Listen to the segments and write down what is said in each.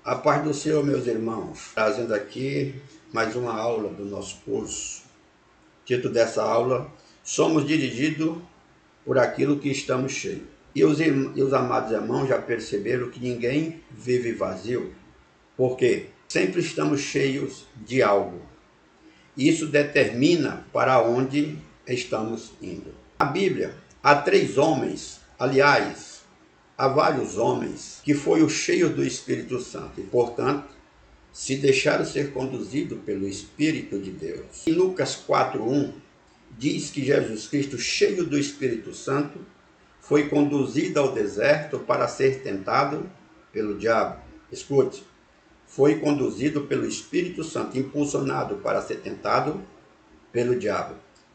A paz do Senhor, meus irmãos, trazendo aqui mais uma aula do nosso curso. O título dessa aula: Somos dirigidos por aquilo que estamos cheios. E os amados irmãos já perceberam que ninguém vive vazio, porque sempre estamos cheios de algo. Isso determina para onde estamos indo. Na Bíblia, há 3 homens, aliás, há vários homens que foram cheios do Espírito Santo e, portanto, se deixaram ser conduzidos pelo Espírito de Deus. Em Lucas 4:1 diz que Jesus Cristo, cheio do Espírito Santo, foi conduzido ao deserto para ser tentado pelo diabo. Escute, foi conduzido pelo Espírito Santo, impulsionado para ser tentado pelo diabo.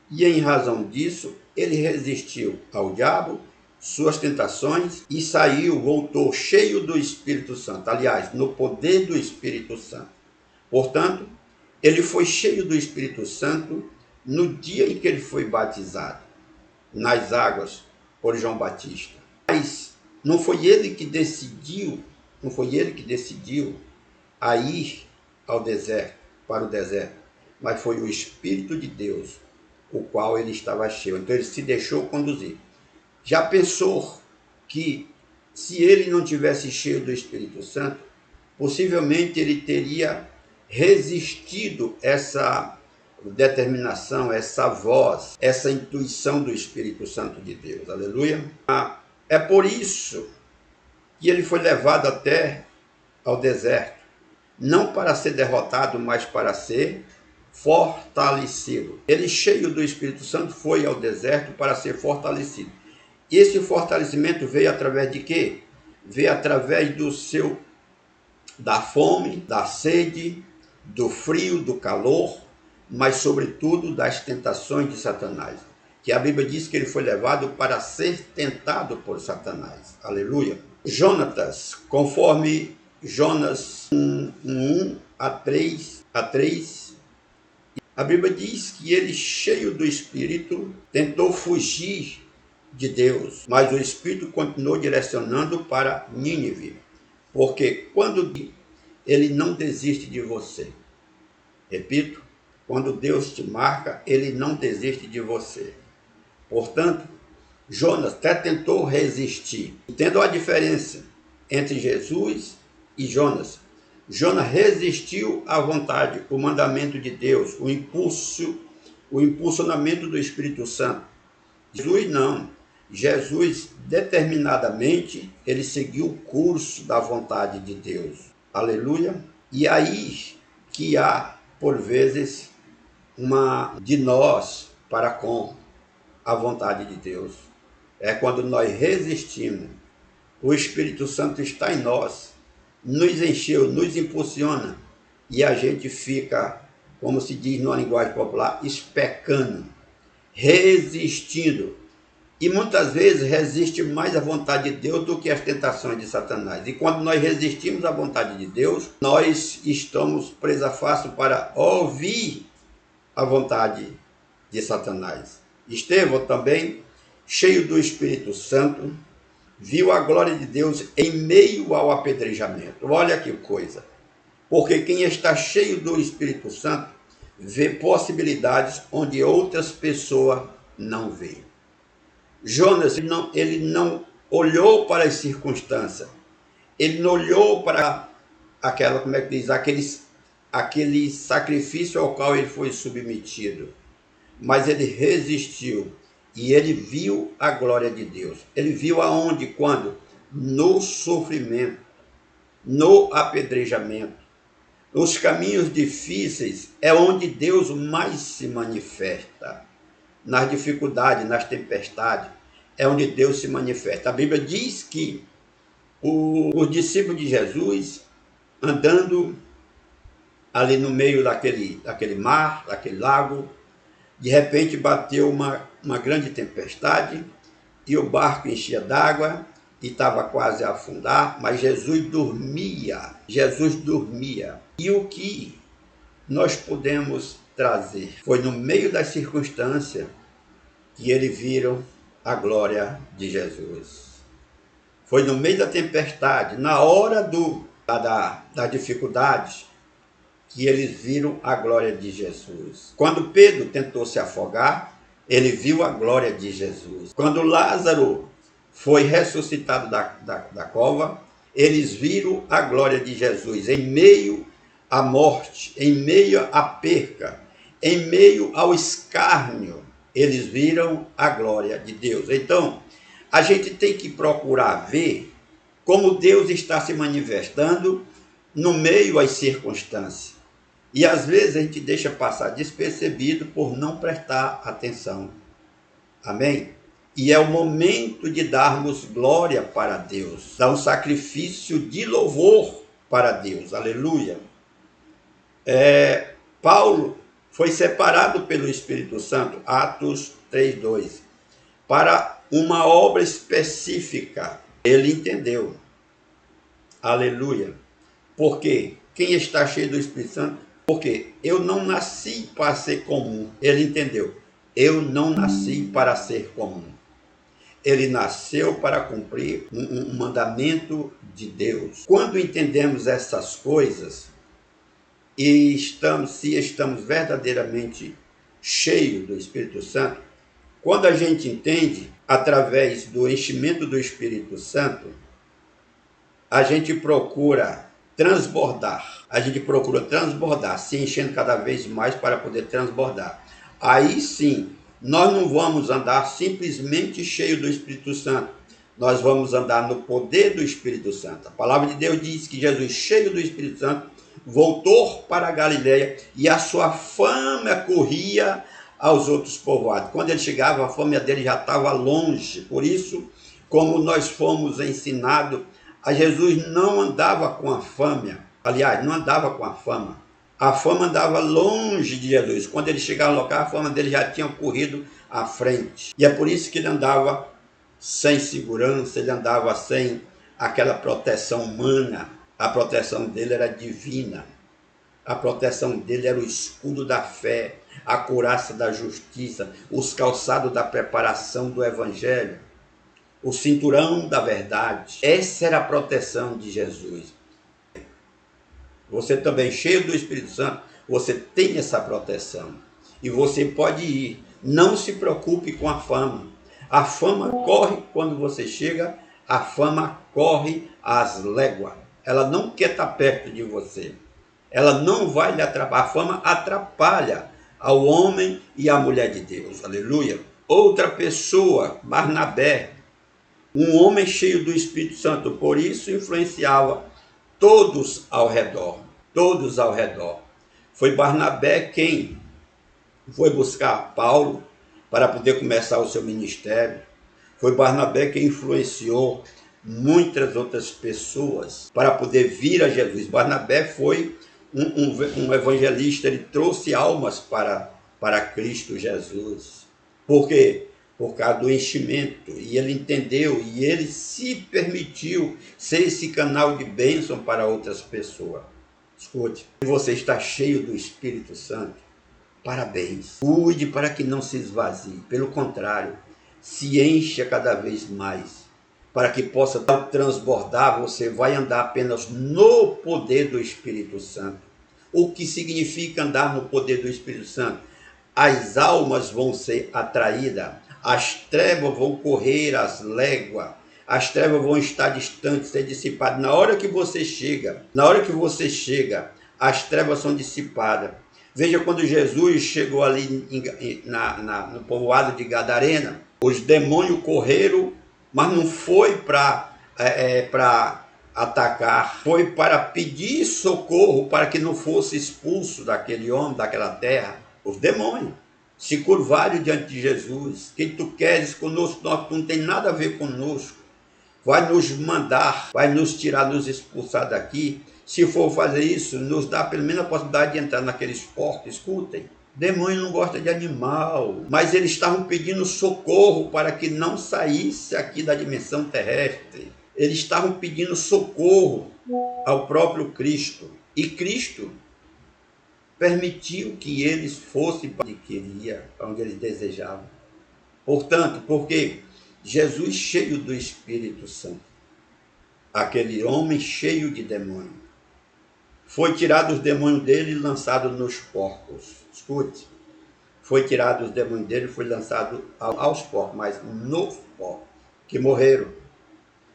E em razão disso, ele resistiu ao diabo, suas tentações, e voltou cheio do Espírito Santo. Aliás, no poder do Espírito Santo. Portanto, ele foi cheio do Espírito Santo no dia em que ele foi batizado nas águas por João Batista. Mas não foi ele que decidiu a ir ao deserto, para o deserto, mas foi o Espírito de Deus, o qual ele estava cheio. Então ele se deixou conduzir. Já pensou que se ele não tivesse cheio do Espírito Santo, possivelmente ele teria resistido essa determinação, essa voz, essa intuição do Espírito Santo de Deus. Aleluia. É por isso que ele foi levado até ao deserto, não para ser derrotado, mas para ser fortalecido. Ele, cheio do Espírito Santo, foi ao deserto para ser fortalecido. Esse fortalecimento veio através de quê? Veio através da fome, da sede, do frio, do calor, mas sobretudo das tentações de Satanás. Que a Bíblia diz que ele foi levado para ser tentado por Satanás. Aleluia. Jonatas, conforme Jonas 1 a 3, a Bíblia diz que ele, cheio do Espírito, tentou fugir de Deus, mas o Espírito continuou direcionando para Nínive, porque quando ele não desiste de você, repito, quando Deus te marca, ele não desiste de você. Portanto, Jonas até tentou resistir. Entendam a diferença entre Jesus e Jonas. Jonas resistiu à vontade, o mandamento de Deus, o impulsionamento do Espírito Santo. Jesus não. Jesus, determinadamente, ele seguiu o curso da vontade de Deus. Aleluia. E aí que há, por vezes, de nós para com a vontade de Deus. É quando nós resistimos. O Espírito Santo está em nós, nos encheu, nos impulsiona, e a gente fica, como se diz numa linguagem popular, especando, resistindo. E muitas vezes resiste mais à vontade de Deus do que às tentações de Satanás. E quando nós resistimos à vontade de Deus, nós estamos presa fácil para ouvir a vontade de Satanás. Estevão também, cheio do Espírito Santo, viu a glória de Deus em meio ao apedrejamento. Olha que coisa. Porque quem está cheio do Espírito Santo vê possibilidades onde outras pessoas não veem. Jonas, ele não olhou para as circunstâncias, ele não olhou para aquele sacrifício ao qual ele foi submetido, mas ele resistiu e ele viu a glória de Deus. Ele viu aonde? Quando? No sofrimento, no apedrejamento. Nos caminhos difíceis é onde Deus mais se manifesta. Nas dificuldades, nas tempestades, é onde Deus se manifesta. A Bíblia diz que os discípulos de Jesus, andando ali no meio daquele mar, daquele lago, de repente bateu uma grande tempestade e o barco enchia d'água e estava quase a afundar, mas Jesus dormia. E o que nós podemos trazer? Foi no meio das circunstâncias que eles viram a glória de Jesus. Foi no meio da tempestade, na hora da dificuldade, que eles viram a glória de Jesus. Quando Pedro tentou se afogar, ele viu a glória de Jesus. Quando Lázaro foi ressuscitado da cova, eles viram a glória de Jesus em meio à morte, em meio à perca, em meio ao escárnio. Eles viram a glória de Deus. Então, a gente tem que procurar ver como Deus está se manifestando no meio às circunstâncias. E às vezes a gente deixa passar despercebido por não prestar atenção. Amém? E é o momento de darmos glória para Deus, dar um sacrifício de louvor para Deus. Aleluia. Paulo foi separado pelo Espírito Santo, Atos 3:2, para uma obra específica. Ele entendeu. Aleluia. Porque quem está cheio do Espírito Santo, porque eu não nasci para ser comum. Ele entendeu. Eu não nasci para ser comum. Ele nasceu para cumprir um mandamento de Deus. Quando entendemos essas coisas e se estamos verdadeiramente cheios do Espírito Santo, quando a gente entende, através do enchimento do Espírito Santo, a gente procura transbordar. A gente procura transbordar, se enchendo cada vez mais para poder transbordar. Aí sim, nós não vamos andar simplesmente cheio do Espírito Santo. Nós vamos andar no poder do Espírito Santo. A palavra de Deus diz que Jesus, cheio do Espírito Santo, voltou para a Galileia e a sua fama corria aos outros povoados. Quando ele chegava, a fama dele já estava longe. Por isso, como nós fomos ensinados, a Jesus não andava com a fama. Aliás, não andava com a fama. A fama andava longe de Jesus. Quando ele chegava no local, a fama dele já tinha corrido à frente. E é por isso que ele andava sem segurança, ele andava sem aquela proteção humana. A proteção dele era divina. A proteção dele era o escudo da fé, a couraça da justiça, os calçados da preparação do evangelho, o cinturão da verdade. Essa era a proteção de Jesus. Você também, cheio do Espírito Santo, você tem essa proteção. E você pode ir. Não se preocupe com a fama. A fama corre quando você chega, a fama corre às léguas. Ela não quer estar perto de você. Ela não vai lhe atrapalhar. A fama atrapalha ao homem e à mulher de Deus. Aleluia. Outra pessoa, Barnabé, um homem cheio do Espírito Santo, por isso influenciava todos ao redor. Todos ao redor. Foi Barnabé quem foi buscar Paulo para poder começar o seu ministério. Foi Barnabé quem influenciou muitas outras pessoas para poder vir a Jesus. Barnabé foi um evangelista, ele trouxe almas para Cristo Jesus. Por quê? Por causa do enchimento. E ele entendeu e ele se permitiu ser esse canal de bênção para outras pessoas. Escute, se você está cheio do Espírito Santo, parabéns. Cuide para que não se esvazie. Pelo contrário, se encha cada vez mais. Para que possa transbordar, você vai andar apenas no poder do Espírito Santo. O que significa andar no poder do Espírito Santo? As almas vão ser atraídas, as trevas vão correr às léguas, as trevas vão estar distantes, ser dissipadas. Na hora que você chega, as trevas são dissipadas. Veja quando Jesus chegou ali no povoado de Gadarena, os demônios correram, mas não foi para atacar, foi para pedir socorro para que não fosse expulso daquele homem, daquela terra. Os demônios se curvaram diante de Jesus. Quem tu queres conosco, nós não tem nada a ver conosco. Vai nos mandar, vai nos tirar, nos expulsar daqui. Se for fazer isso, nos dá pelo menos a possibilidade de entrar naqueles porcos. Escutem, demônio não gosta de animal, mas eles estavam pedindo socorro para que não saísse aqui da dimensão terrestre. Eles estavam pedindo socorro ao próprio Cristo. E Cristo permitiu que eles fossem para onde queria, para onde eles desejavam. Portanto, porque Jesus cheio do Espírito Santo, aquele homem cheio de demônio. Foi tirado os demônios dele e lançado nos porcos. Escute, foi tirado os demônios dele e foi lançado aos porcos, mas nos porcos, que morreram.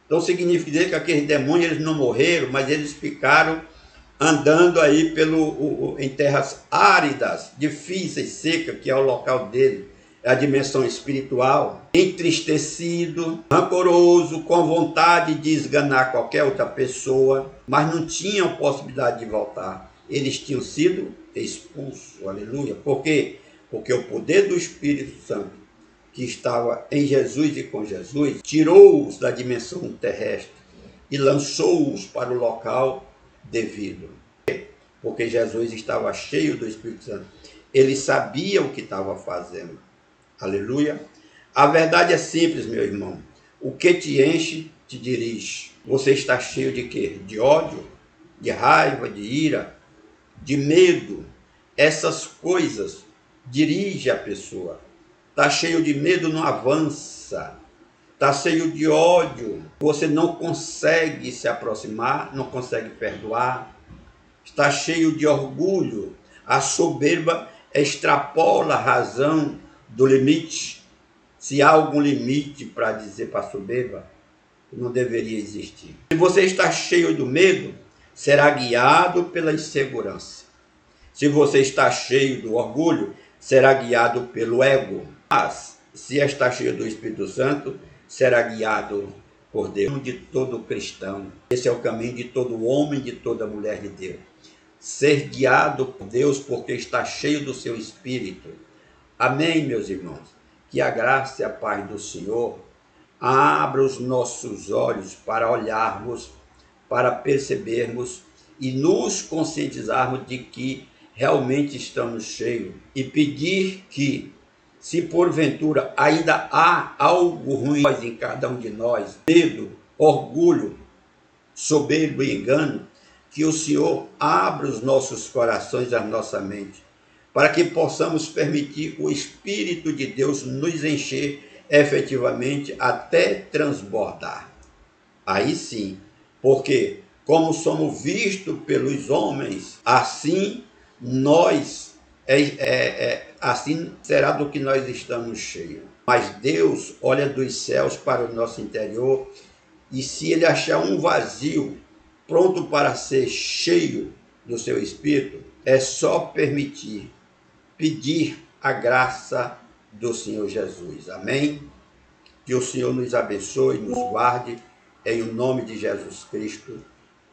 Então significa que aqueles demônios eles não morreram, mas eles ficaram andando aí em terras áridas, difíceis, secas, que é o local dele, é a dimensão espiritual, entristecido, rancoroso, com vontade de esganar qualquer outra pessoa, mas não tinham possibilidade de voltar. Eles tinham sido expulsos, aleluia. Por quê? Porque o poder do Espírito Santo, que estava em Jesus e com Jesus, tirou-os da dimensão terrestre e lançou-os para o local devido. Porque Jesus estava cheio do Espírito Santo. Ele sabia o que estava fazendo. Aleluia. A verdade é simples, meu irmão. O que te enche, te dirige. Você está cheio de quê? De ódio, de raiva, de ira, de medo. Essas coisas dirigem a pessoa. Está cheio de medo, não avança. Está cheio de ódio. Você não consegue se aproximar, não consegue perdoar. Está cheio de orgulho. A soberba extrapola a razão do limite. Se há algum limite para dizer para a soberba, não deveria existir. Se você está cheio do medo, será guiado pela insegurança. Se você está cheio do orgulho, será guiado pelo ego. Mas, se está cheio do Espírito Santo, será guiado por Deus. De todo cristão. Esse é o caminho de todo homem, de toda mulher de Deus. Ser guiado por Deus porque está cheio do seu Espírito. Amém, meus irmãos? Que a graça e a paz do Senhor abra os nossos olhos para olharmos, para percebermos e nos conscientizarmos de que realmente estamos cheios e pedir que, se porventura ainda há algo ruim em cada um de nós, medo, orgulho, soberbo e engano, que o Senhor abra os nossos corações e a nossa mente, para que possamos permitir o Espírito de Deus nos encher efetivamente até transbordar. Aí sim, porque como somos vistos pelos homens, assim assim será do que nós estamos cheios. Mas Deus olha dos céus para o nosso interior e se ele achar um vazio pronto para ser cheio do seu Espírito, é só permitir, pedir a graça do Senhor Jesus. Amém? Que o Senhor nos abençoe, nos guarde, em nome de Jesus Cristo,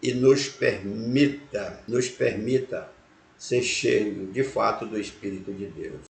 e nos permita ser cheio de fato do Espírito de Deus.